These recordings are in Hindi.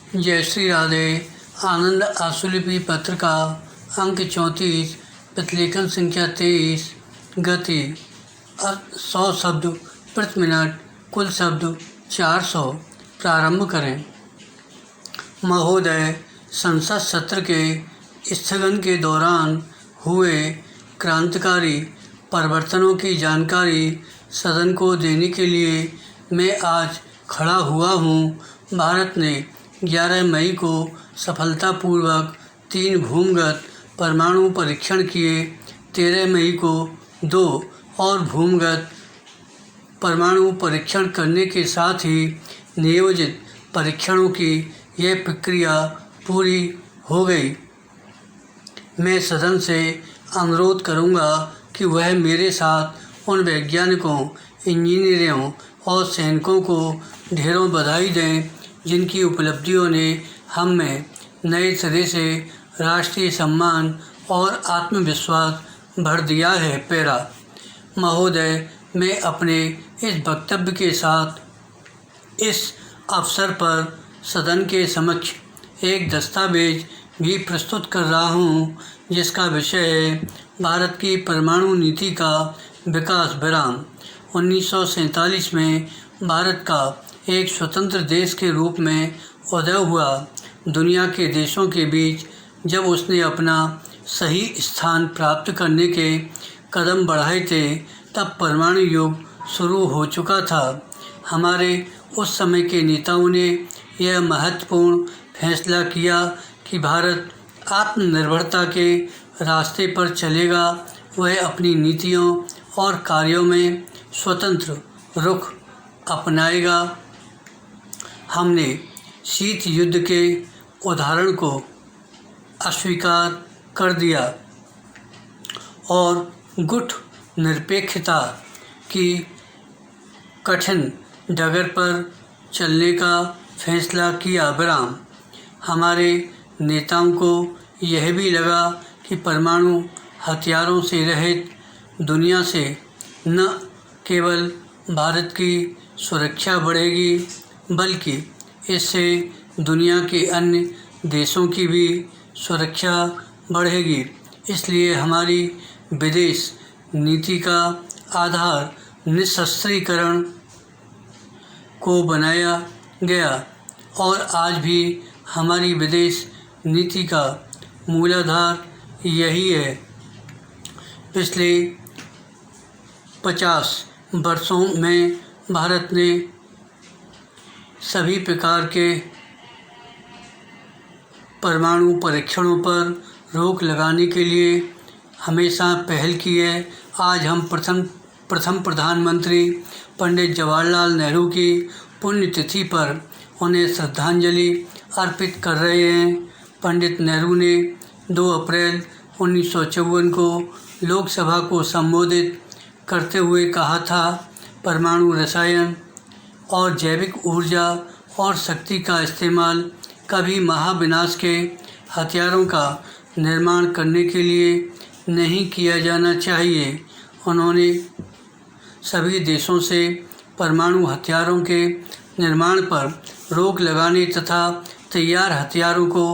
जय श्री राधे। आनंद आशुलिपि पत्र का अंक 34, प्रतिलेखन संख्या 23, गति 100 शब्द प्रति मिनट, कुल शब्द 400। प्रारंभ करें। महोदय, संसद सत्र के स्थगन के दौरान हुए क्रांतिकारी परिवर्तनों की जानकारी सदन को देने के लिए मैं आज खड़ा हुआ हूँ। भारत ने 11 मई को सफलतापूर्वक 3 भूमिगत परमाणु परीक्षण किए। 13 मई को 2 और भूमिगत परमाणु परीक्षण करने के साथ ही नियोजित परीक्षणों की यह प्रक्रिया पूरी हो गई। मैं सदन से अनुरोध करूंगा कि वह मेरे साथ उन वैज्ञानिकों, इंजीनियरों और सैनिकों को ढेरों बधाई दें जिनकी उपलब्धियों ने हम में नए सिरे से राष्ट्रीय सम्मान और आत्मविश्वास भर दिया है। पैरा। महोदय, मैं अपने इस वक्तव्य के साथ इस अवसर पर सदन के समक्ष एक दस्तावेज भी प्रस्तुत कर रहा हूँ जिसका विषय है भारत की परमाणु नीति का विकास विराम। 1947 में भारत का एक स्वतंत्र देश के रूप में उदय हुआ। दुनिया के देशों के बीच जब उसने अपना सही स्थान प्राप्त करने के कदम बढ़ाए थे तब परमाणु युग शुरू हो चुका था। हमारे उस समय के नेताओं ने यह महत्वपूर्ण फैसला किया कि भारत आत्मनिर्भरता के रास्ते पर चलेगा। वह अपनी नीतियों और कार्यों में स्वतंत्र रुख अपनाएगा। हमने शीत युद्ध के उदाहरण को अस्वीकार कर दिया और गुट निरपेक्षता की कठिन डगर पर चलने का फैसला किया। विराम। हमारे नेताओं को यह भी लगा कि परमाणु हथियारों से रहित दुनिया से न केवल भारत की सुरक्षा बढ़ेगी बल्कि इससे दुनिया के अन्य देशों की भी सुरक्षा बढ़ेगी। इसलिए हमारी विदेश नीति का आधार निशस्त्रीकरण को बनाया गया और आज भी हमारी विदेश नीति का मूलाधार यही है। पिछले 50 वर्षों में भारत ने सभी प्रकार के परमाणु परीक्षणों पर रोक लगाने के लिए हमेशा पहल की है। आज हम प्रथम प्रधानमंत्री पंडित जवाहरलाल नेहरू की पुण्यतिथि पर उन्हें श्रद्धांजलि अर्पित कर रहे हैं। पंडित नेहरू ने 2 अप्रैल 1954 को लोकसभा को संबोधित करते हुए कहा था, परमाणु रसायन और जैविक ऊर्जा और शक्ति का इस्तेमाल कभी महाविनाश के हथियारों का निर्माण करने के लिए नहीं किया जाना चाहिए। उन्होंने सभी देशों से परमाणु हथियारों के निर्माण पर रोक लगाने तथा तैयार हथियारों को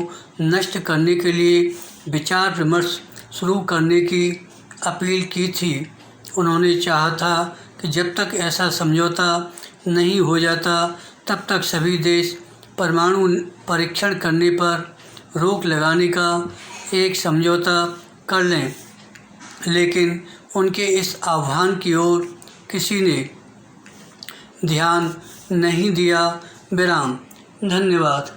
नष्ट करने के लिए विचार विमर्श शुरू करने की अपील की थी। उन्होंने चाहा था कि जब तक ऐसा समझौता नहीं हो जाता तब तक सभी देश परमाणु परीक्षण करने पर रोक लगाने का एक समझौता कर लें, लेकिन उनके इस आह्वान की ओर किसी ने ध्यान नहीं दिया। विराम। धन्यवाद।